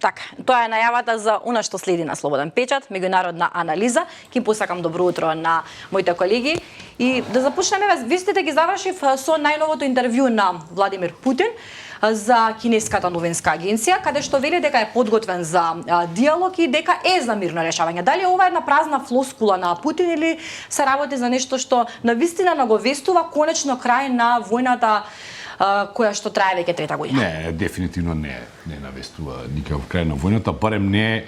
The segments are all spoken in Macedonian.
Така, тоа е најавата за она што следи на Слободен печат, меѓународна анализа. Ки посакам добро утро на моите колеги. И да започнеме, вистите ги завршив со најновото интервју на Владимир Путин за кинеската новинска агенција, каде што вели дека е подготвен за диалог и дека е за мирно решавање. Дали ова е една празна флоскула на Путин или се работи за нешто што навистина наговестува конечно крај на војната која што трае веќе трета година? Не, дефинитивно не навестува никаков крај на војната, барем не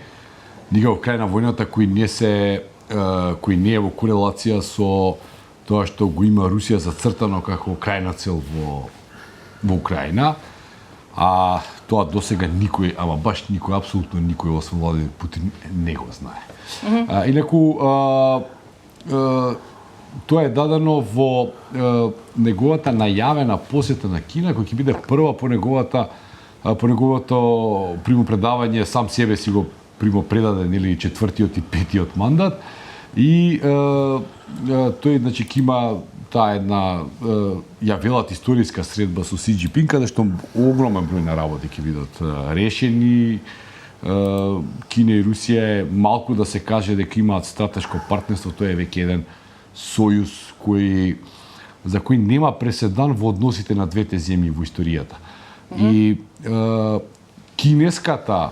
никаков крај на војната кој не е во корелација со тоа што го има Русија зацртано како крајна цел во Украина. А тоа досега никој, ама баш никој, апсолутно никој освен Владимир Путин не го знае. Инаку тоа е дадено во неговата најавена посета на Кина, кој ќе биде прва по неговото примопредавање, сам себе си го примопредаден или четвртиот и петиот мандат. И тој, значи, ќе има таа една, ја велат, историска средба со Си Џинпинг, каде што огромен број на работи ќе бидат решени. Кина и Русија е малку да се каже дека имаат стратешко партнерство, тоа е веќе еден сојуз за кој нема преседан во односите на двете земји во историјата. И кинеската,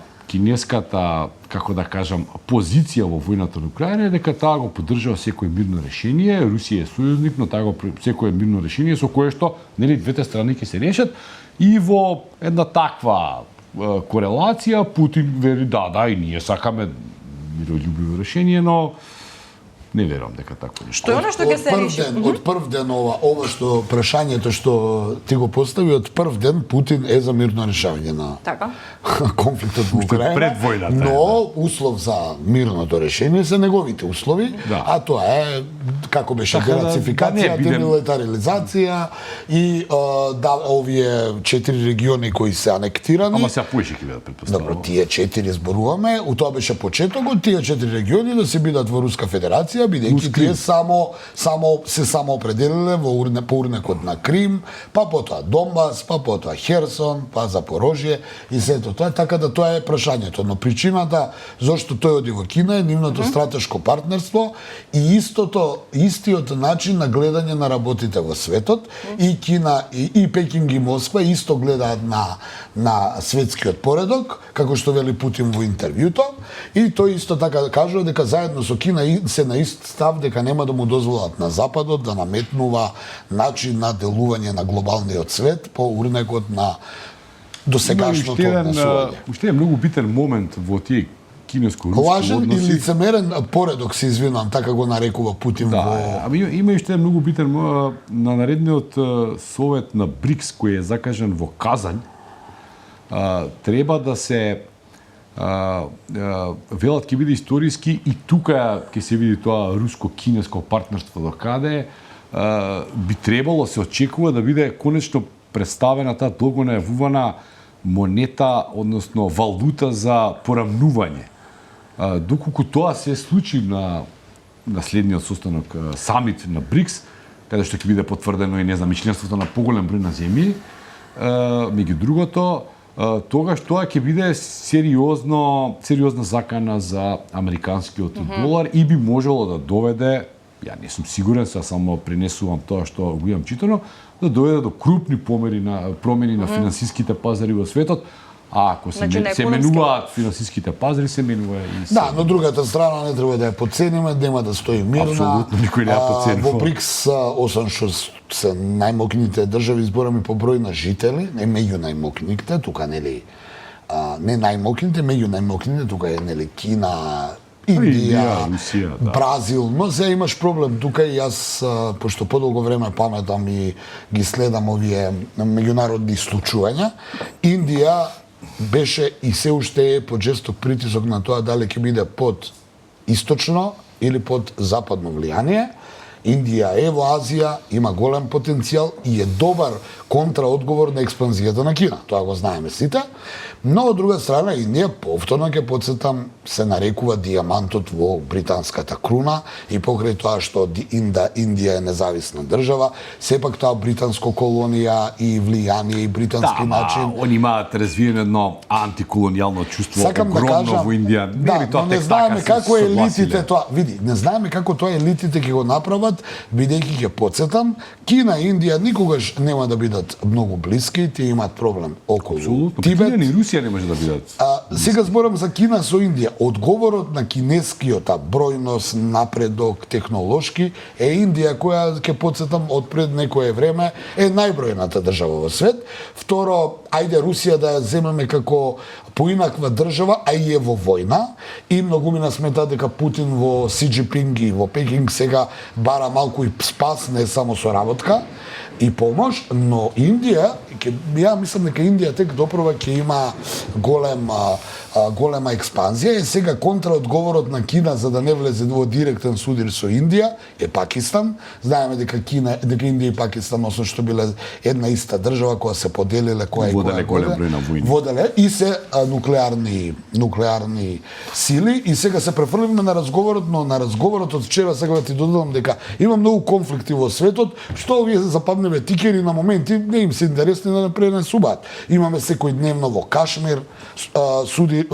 како да кажам, позиција во војната на Украина е дека таа го поддржува секој мирно решение. Русија е сојузник, но таа го секој мирно решение со кое што нели двете страни ќе се решат. И во една таква корелација Путин вели да, и ние сакаме мирољубиво решение, но не верувам дека така нешто. Што е она што ќе се реши? Од прв ден ова што прашањето што ти го постави, од прв ден Путин е за мирно решавање на конфликтот во Украина. Пред војната. Но услов за мирното решение се неговите услови, а тоа е како беше денацификација, демилитаризација и овие 4 региони кои се анектирани. Ама сега поише ќе бидат претпоставено. Добро, тие 4 зборуваме, у тоа беше почетокот, тие 4 региони да се бидат во Руска Федерација, бидејќи тие само определиле по урнекот на Крим, па потоа Донбас, па потоа Херсон, па Запорожје и сето тоа, така да тоа е прашањето. Но причината зошто тој оди во Кина е нивното стратешко партнерство и истиот начин на гледање на работите во светот. И Кина и Пекинг и Москва исто гледаат на светскиот поредок, како што вели Путин во интервјуто, и тој исто така кажува дека заедно со Кина се на ист став дека нема да му дозволат на Западот да наметнува начин на делување на глобалниот свет по урнекот на досегашното однесување. Уште е многу битен момент во тие кинеско-руски лажен односи. И лицемерен поредок, се извинам, така го нарекува Путин во... Ама има уште е многу битен на наредниот совет на БРИКС кој е закажан во Казањ. Треба да се велат ќе биде историски и тука ќе се види тоа руско-кинеско партнерство до каде би требало се очекува да биде конечно представена таа долго најавувана монета, односно валута за порамнување. Доколку тоа се случи на следниот состанок самит на БРИКС, каде што ќе биде потврдено и членството на поголем број на земји, меѓу другото, тогаш тоа ќе биде сериозна закана за американскиот долар и би можело да доведе, ја не сум сигурен, само пренесувам тоа што го имам читано, да доведе до крупни промени на финансиските пазари во светот. А ако се менуваат финансиските пазари, се менува и се... Да, но другата страна не треба да ја подцениме, нема да стои мирна. Апсолутно никој не ја подценува. Во БРИКС, освен што се најмокните држави, збораме по број на жители, не меѓу најмокните, тука нели не најмокните, меѓу најмокните, тука е нели Кина, Индија, Русија, Бразил, но се имаш проблем тука и јас, пошто подолго време паметам и ги следам овие меѓународни случувања, Индија беше и се уште е под жесток притисок на тоа дали ќе биде под источно или под западно влијание Индија е во Азија, има голем потенцијал и е добар контраодговор на експанзијата на Кина. Тоа го знаеме сите. Но од друга страна Индија, повторно ќе потсетам, се нарекува дијамантот во британската круна и покрај тоа што Индија е независна држава, сепак тоа британско колонија и влијание и британски начин. Они имаат развиено едно антиколонијално чувство огромно во Индија. Но не знаеме како елитите тоа, види, не знаеме како тоа елитите ќе го направат, бидејќи ќе потсетам, Кина и Индија никогаш нема да бидат многу блиски, тие имаат проблем околу Тибет. Кина и Русија не може да бидат. Сега зборам за Кина со Индија. Одговорот на кинескиот бројност, напредок, технолошки е Индија, која ќе потсетам од пред некое време е најбројната држава во свет. Второ, ајде Русија да ја земеме како поинаква држава, а и е во војна. И многумина сметаат дека Путин во Си Џинпинг и во Пекинг сега бара малку и спас, не само соработка и помош, но Индија, ја мислам дека Индија тек допрва ќе има голема експанзија. И сега контраодговорот на Кина за да не влезе во директен судир со Индија е Пакистан. Знаеме дека Индија и Пакистан освен што биле една иста држава која се поделиле, која голем број на војни. Воделе и се нуклеарни сили и сега се префрлиме на разговорот, но на разговорот од вчера сега да ти додадам дека има многу конфликти во светот, што овие западниве тикери на моменти не им се интересни да не пренесуваат. Имаме секојдневно во Кашмир суди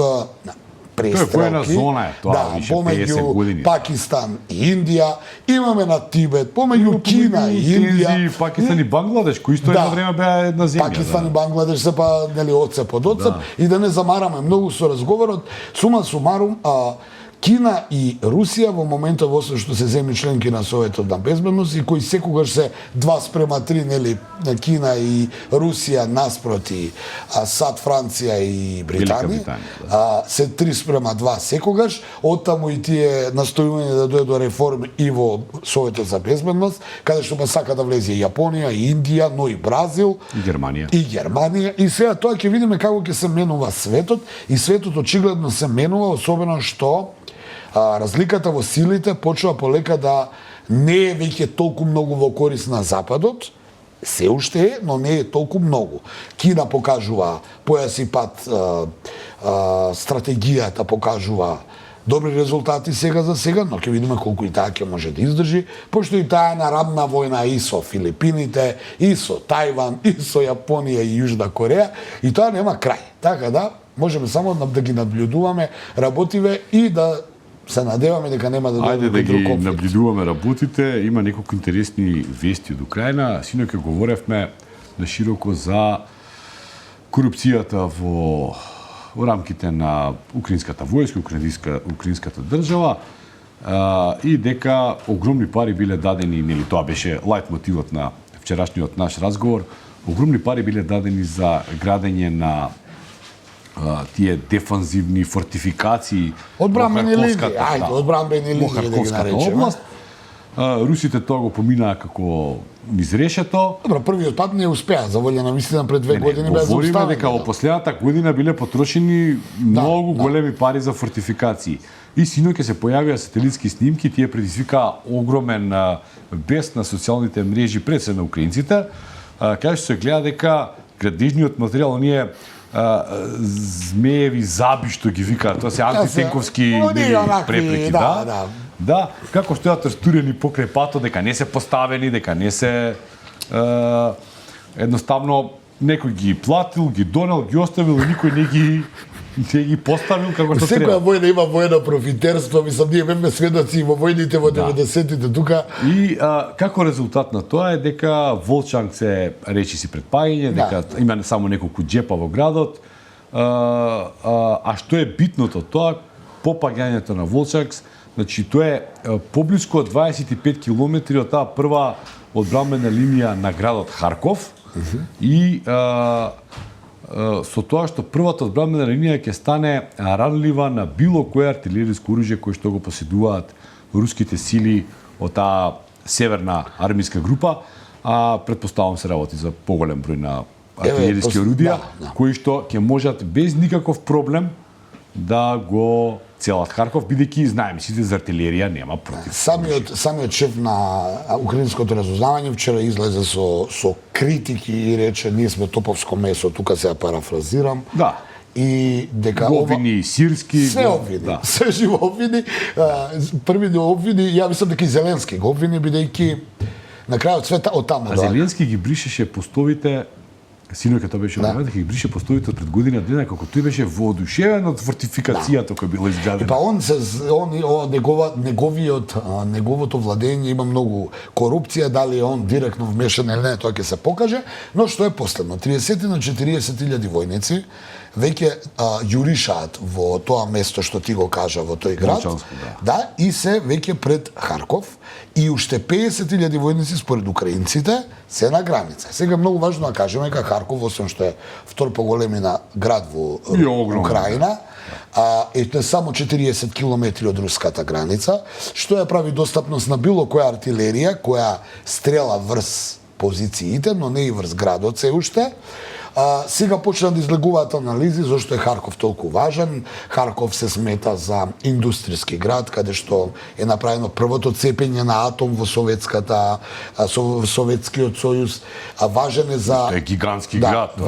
престрелки. Тоа е војна зона е тоа, више 50 години. Пакистан и Индија, имаме на Тибет, помеѓу Кина и Индија. Пакистан и Бангладеш, кои исто едно време беа една земја. Пакистан и Бангладеш се па нели одцеп од одцеп и да не замараме многу со разговорот. Сума сумарум, Кина и Русија во моментот во што се земји членки на Советот на безбедност и кои секогаш се 2:3, нели, Кина и Русија наспроти САД, Франција и Британија, се 3:2 секогаш, оттаму и тие настојување да дојде до реформи и во Советот за безбедност, каде што па сака да влезе и Јапонија, и Индија, но и Бразил, и Германија. И сега тоа ќе видиме како ќе се менува светот и светот очигледно се менува, особено што разликата во силите почува полека да не е веќе толку многу во корис на Западот, се уште е, но не е толку многу. Кина покажува појас и пат, стратегијата покажува добри резултати сега за сега, но ќе видиме колку и таа ќе може да издржи, пошто и таа е на рамна војна и со Филипините, и со Тајван, и со Јапонија и Јужна Кореја, и тоа нема крај. Така да, можеме само да ги наблюдуваме, работиве и да се надеваме дека нема да дојде до друг конфликт. Ајде да ги наблюдуваме работите. Има неколку интересни вести од Украина. Синоќа говоревме на широко за корупцијата во рамките на украинската војска, украинската држава и дека огромни пари биле дадени, нели тоа беше лајт мотивот на вчерашниот наш разговор, огромни пари биле дадени за градење на тие дефанзивни фортификации одбранбени линии, да ги наречеме. Русите тоа го поминаа како низ решето. Добро, првиот пат не успеа, за волја на вистина пред 2 години беа зауставени. Говориме дека во да. последната година биле потрошени многу големи пари за фортификации. И синоќа се појавија сателитски снимки, тие предизвикаа огромен бес на социјалните мрежи пред се на украинците, каде што се гледа дека градежниот материјал оние змееви заби што ги викаат, тоа се антитенковски препреки, да, како стојат растурени покрај патот, дека не се поставени, дека не се едноставно некој ги платил, ги донел, ги оставил и никој не ги поставил како што треба. Секоја војна има војно профитерство, мислам, ние бевме сведоци во војните во 90-тите тука. И како резултат на тоа е дека Волчанг се речи си предпаѓање, дека има не само неколку џепа во градот, а што е битното тоа, попаѓањето на Волчанг, значи тоа е поблиску од 25 километри од таа прва одбранбена линија на градот Харков и со тоа што првата одбранбена линија ќе стане ранлива на било кое артилериско оружје кое што го поседуваат руските сили од таа северна армиска група, а претпоставам се работи за поголем број на артилериски орудија, кои што ќе можат без никаков проблем да го целат Харков, бидејќи знаеме сите за артилерија нема против. Самиот шеф на украинското разузнавање вчера излезе со критики и рече ние сме топовско месо, тука се ја парафразирам. Да. И дека обвини сирски, се обвини, да. Се живо обвини. Првите обвини, ја мислам дека и Зеленски го обвини бидејќи на крајот света од таму. А Зеленски ги бришеше постовите, синој кога беше дека ги брише постовите од пред година дена како тој беше воодушевен од фортификацијата која била изградена. Па неговото владење има многу корупција, дали е он директно вмешан или не, тоа ќе се покаже, но што е последно, 30 на 40.000 војници веќе јуришаат во тоа место што ти го кажа во тој град. Да, и се веќе пред Харков и уште 50.000 војници според украинците се на граница. Сега многу важно да кажеме дека Харков, освен што е втор по големина град во Украина, е само 40 километри од руската граница, што ја прави достапност на било која артилерија која стрела врз позициите, но не и врз градот се уште. Сега почна да излегуваат анализи зашто е Харков толку важен. Харков се смета за индустријски град, каде што е направено првото цепење на атом во Советскиот сојуз. Важен е за е гигантски град.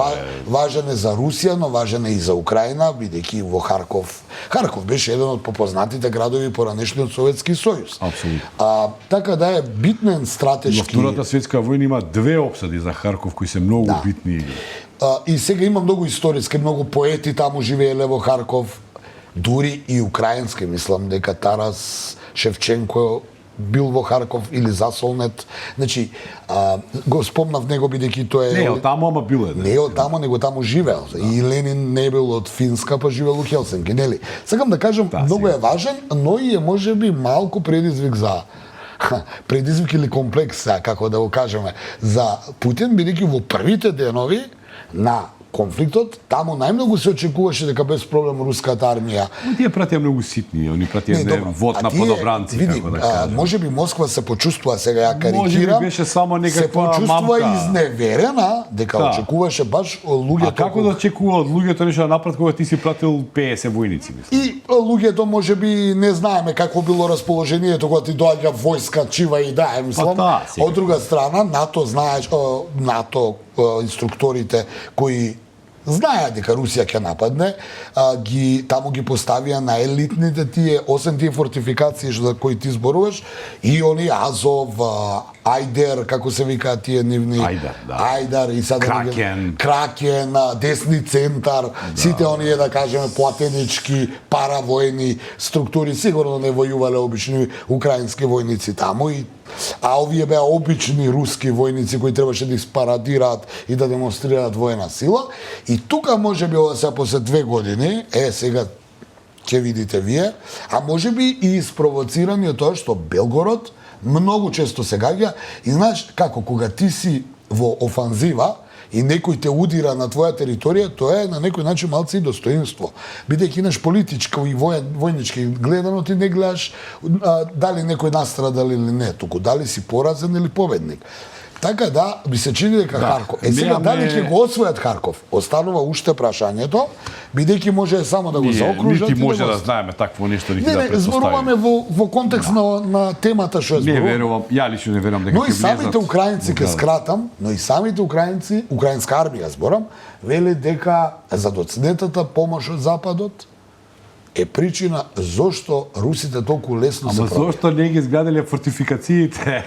Важен е за Русија, но важен е и за Украина, бидејќи во Харков беше еден од попознатите градови по ранешниот Советски сојуз. Апсолутно. Така да е битен стратешки. Во Втората светска војна има две опсади за Харков кои се многу битни. И сега има многу историски, многу поети таму живееле во Харков, дури и украински, мислам дека Тарас Шевченко бил во Харков или Засолнет. Значи, го спомнав него бидејќи тој е... Не, од таму, ама бил е. Не од таму, него таму живеел. И Ленин не бил од Финска, па живеел у Хелсинки, нели? Сакам да кажам, многу е важен, но и е можеби малку предизвик или комплекс, како да го кажеме, за Путин, бидејќи во првите денови на конфликтот, таму најмногу се очекуваше дека без проблем руската армија. Тие пратија многу ситни, они пратија вод на подобранци, како да кажем. Можеби Москва се почувствува, сега ја карикирам, можеби беше само некаква мамка. Се почувствува изневерена, дека очекуваше баш луѓето... А како да очекува од луѓето нешто да направат кога ти си пратил 50 војници, мислам? И луѓето можеби не знаеме какво било расположението кога ти доаѓа војска, чива и да, мислам. Од друга страна, НАТО инструкторите кои знаеа дека Русија ќе нападне, таму ги поставија на елитните тие, освен тие фортификации за кои ти зборуваш, и они Азов, Ајдер, како се викаат тие нивни... Ајдар, и сада Кракен, Десни центар, сите оние, да кажеме, платенички, паравојни структури, сигурно не војувале обични украински војници таму, а овие беа обични руски војници кои требаше да испарадираат и да демонстрираат војна сила. И тука можеби ова се после 2 години, сега ќе видите вие, а можеби и испровоцирани од тоа што Белгород многу често се гаѓа и знаеш како кога ти си во офанзива и некој те удира на твоја територија, тоа е на некој начин малце и достоинство. Бидејќи наш политичко и војнички гледано ти не гледаш дали некој настрадал или не, туку дали си поразен или победник. Така да, би се чини дека Харков. Сега дали ќе го освојат Харков? Останува уште прашањето, бидејќи може само да го заокружат. Нити може да знаеме такво нешто, нити да претпоставиме. Зборуваме во контекст на темата што е зборуваме. Не верувам, ја лично не верувам дека ќе влезат. Но и самите украинци, ке скратам, украинска армија зборам, вели дека задоцнетата помош од Западот е причина зошто русите толку лесно се пробија. Ама зошто не ги изградиле фортификациите?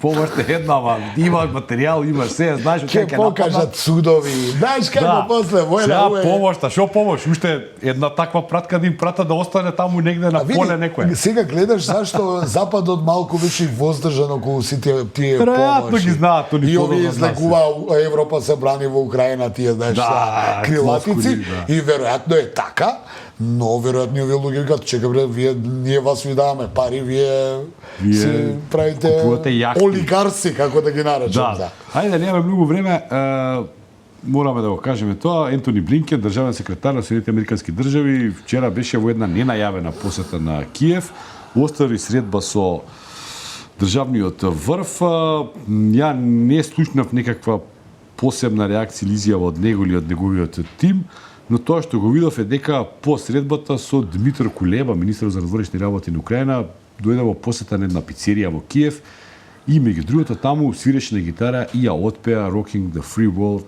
Помоште една, има материјал, има се, знаеш што ќе покажат судови. Знаеш како после војна е. Помошта, што помош? Уште една таква пратка да им прата да остане таму негде на поле некој. Сега гледаш зашто Западот малку више воздржан околу сите тие помоши. Веројатно ги знаат они. И овие излегува Европа се брани во Украина, тие знаеш крилатици и веројатно е така. Но веројатно овие луѓе викаат, чека бре, ние вас ви даваме пари, вие си правите олигарси, како да ги наречам. Да. Ајде, немаме многу време, мораме да го кажеме тоа. Ентони Блинкен, државен секретар на Соединетите американски држави, вчера беше во една ненајавена посета на Киев, остави средба со државниот врв. Ја не слушнав некаква посебна реакција или изјава од него или од неговиот тим. но тоа што го видов е дека по средбата со Дмитро Кулеба, министер за надворешни работи на Украина, дојде во посета на една пицерија во Киев и меѓу другото таму свиреше на гитара и ја отпеа Rocking the Free World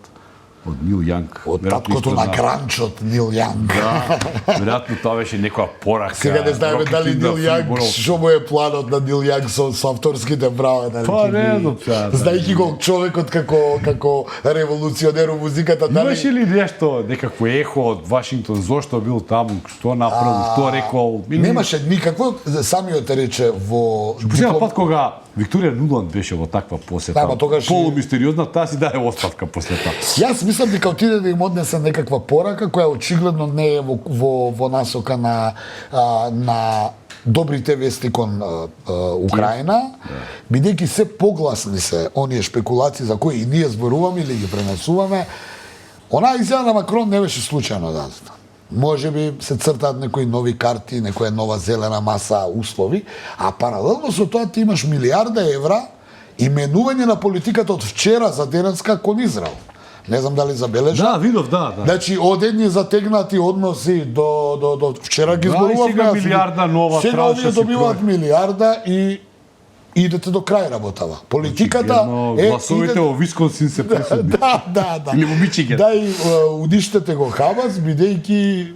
од Нил Јанг. Од таткото на кранчот Нил Јанг. Да, веројатно тоа беше некоја порака. Сега не знаеме дали Нил Јанг, што му е планот на Нил Јанг со авторските права. Па не, знаејќи го човекот како револуционер у музиката, дали имаше ли нешто, некакво ехо од Вашингтон, зошто бил таму, што направил, што рекол? Немаше никакво, самиот рече во Последниот пат кога Викторија Нуланд беше во таква посета, Да, тогаш полумистериозна, таа си даде оставка после тоа. Јас мислам дека отиде да им однесе некаква порака која очигледно не е во насока на добрите вести кон Украина, бидејќи се погласни се оние шпекулации за кои и ние зборуваме или ги пренесуваме. Онаа изјава на Макрон не беше случајно дадена. Може би се цртаат некои нови карти, некоја нова зелена маса услови, а паралелно со тоа ти имаш милиарда евра именување на политиката од вчера за денеска кон Израел. Не знам дали забележа. Да, видов, да. Значи, од едни затегнати односи до вчера ги зборувавме. Да, и сега милиарда нова сега транша овие си добиваат милиарда и идете до крај работава. Политиката е гласовите во Висконсин се пресудни. Да. Или во Мичиген. Да, и уништете го Хамас, бидејќи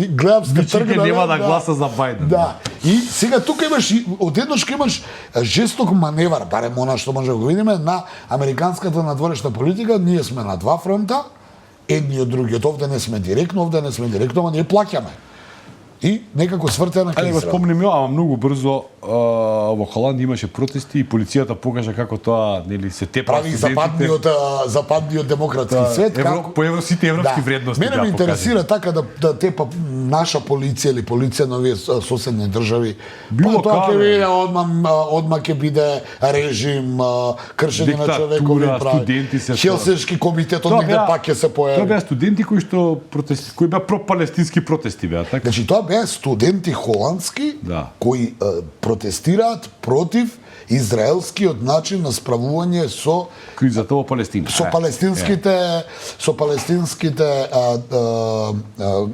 гледам сте тргнале. Мичиген нема да гласа за Бајден. Да. И сега тука имаш, одеднаш имаш жесток маневар, барем она што може да го видиме, на американската надворешна политика. Ние сме на два фронта, едниот другиот. Овде не сме директно, ама ние плаќаме. И некако свртена кај Ајде го Израел. спомнем ја, ама многу брзо во Холандија имаше протести и полицијата покажа како тоа, нели, се тепа Прави западниот демократски свет. по сите европски вредности. Мене ме интересира така да тепа наша полиција или полиција на овие соседни држави. Било тоа ќе каде. биде одма ќе биде режим, кршење на човекови прави. Студенти се Хелсиншки комитетот Тоа негде беа- пак ќе се појави. Тоа беа студенти кои беа пропалестински протести беа, така? Значи тоа беа студенти холандски Да. кои протестираат против израелскиот начин на справување со Кризата во Палестина. со палестинските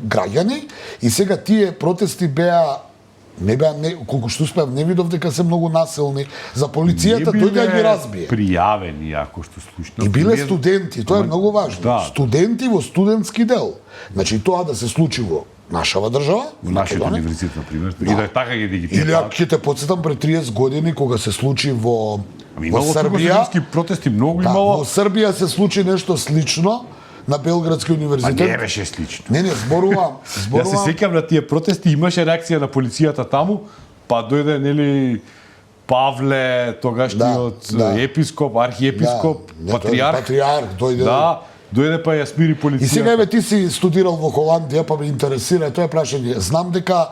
граѓани, и сега тие протести не колку што успеав, не видов дека се многу насилни. За полицијата дојде да ги разбие. Пријавени, ако што слушнав. И биле студенти, тоа е многу важно. Да. Студенти во студентски дел. Значи тоа да се случи во нашава држава, Во нашиот Македонија. универзитет, например, и да така ги Или тепаат. ако ќе те подсетам пред 30 години кога се случи во Имало Србија, студентски протести, многу во имало. Србија се случи нешто слично на Белградски Ма универзитет. не беше слично. Не, зборувам. Јас се сеќавам на тие протести, имаше реакција на полицијата таму, па дојде, нели, Павле, тогашниот епископ, архиепископ, патриарх дојде. Да, дојде па ја смири полицијата. И сега еве ти си студирал во Холандија, па ме интересира тоа е прашање. Знам дека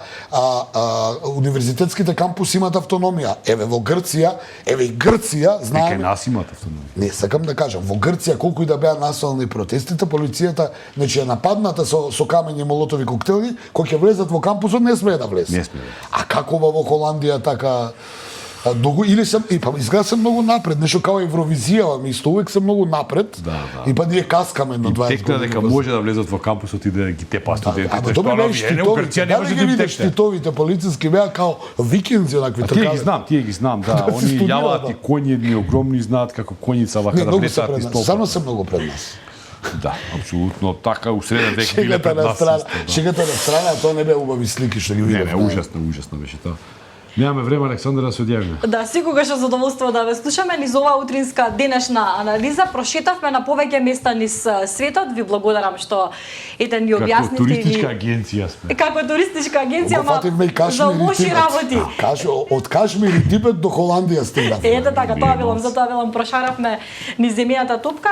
универзитетските кампуси имаат автономија. Еве во Грција, и Грција Нека знаеме. нас имат автономија. Не, сакам да кажам, во Грција колку и да беа насилни протестите, полицијата, значи е нападната со камењи, молотови коктели, кога ќе влезат во кампусот не смее да влезе. Не смее. А како во Холандија така многу или се изгледа се многу напред, нешто као Евровизија, ами исто увек се многу напред. Да. И па ние каскаме на 20 Текна години. дека може да влезат во кампусот и да ги тепа студентите. Ама добре беа штитовите, не може да им видиш текне. штитовите полициски беа као викинзи онакви Тие ги знам, да. Да, се Они студира, јаваат да. и коњи едни огромни, знаат како коњица вака Не, да многу се влетаат пред из нас. толпа. Само се многу пред нас. Да, апсолутно. Така у среден век биле Шегата пред на нас. страна, исто, да. шегата на страна, тоа не беа убави слики што ги Не, видов. ужасно беше тоа. Немаме време, Александра, да се одјавиме. Да, секогаш е задоволство да ве слушаме низ оваа утринска денешна анализа. Прошетавме на повеќе места низ светот. Ви благодарам што ете ни Како објасните туристичка ни агенција сме. како туристичка агенција, Го фативме и за Кашмир и лоши Тибет. работи. Од Кашмир и Тибет до Холандија стигнавме. Ете така, тоа велам, затоа велам, прошаравме низ земјината топка.